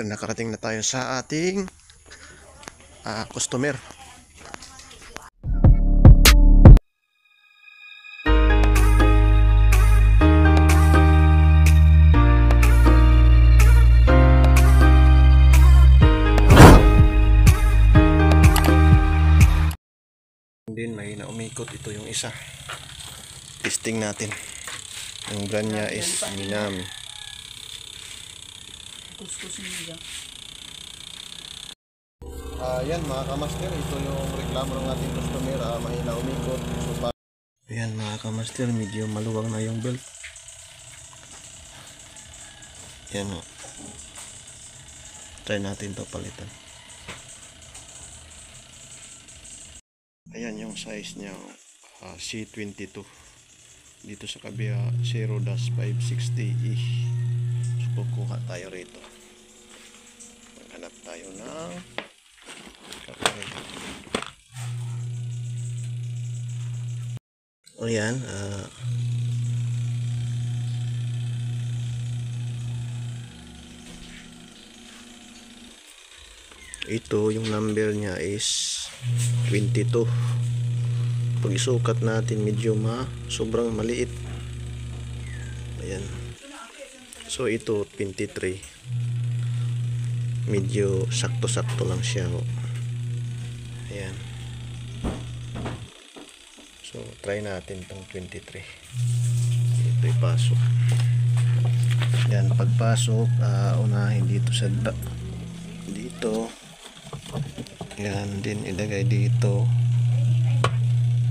kamaster, nakarating na tayo sa ating customer. Din mahina umikot. Ito yung isa, testing natin. Yung brand niya is Minami. Yan mga kamaster, ito yung reklamo ng ating customer, mahina umikot. So, yan mga kamaster, medyo maluwang na yung belt. Yan o, try natin to palitan. Ayan yung size niya, C22. Dito sa kabila 0-560E. So kukuha tayo rito. Maghanap tayo ng kapare. O yan, ito yung number niya is 22. Pag isukat natin, medyo sobrang maliit. Ayan. So ito 23. Medyo sakto-sakto lang siya. Ayan. So try natin tong 23. Ito ipasok. Ayan, pagpasok, unahin dito sa dito. Yan din ilagay dito.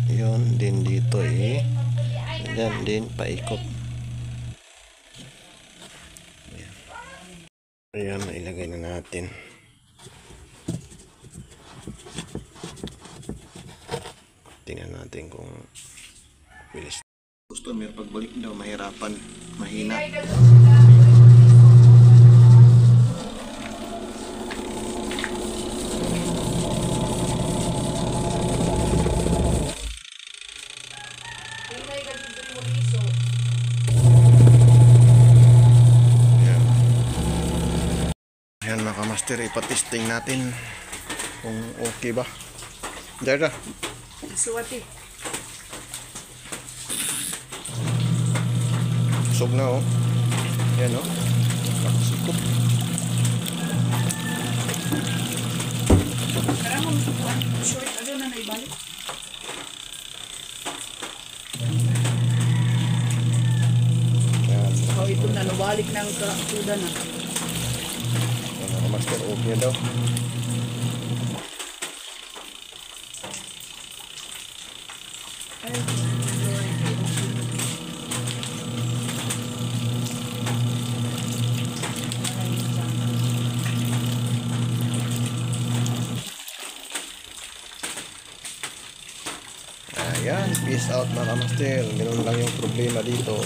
Yun din dito yan din paikot. Ayan, ilagay na natin. Tingnan natin kung bilis. Customer pagbalik daw mahirapan, mahina. Ayan mga kamaster, ipatesting natin kung okay ba. Dara Suwati. Sog na oh. Ayan oh. Nakasikop. Karang mo short ano na naibalik. Oh, ito na nabalik ng kuda na. Mga kamaster, okay daw. Ayan, peace out mga kamaster. Meron lang yung problema dito.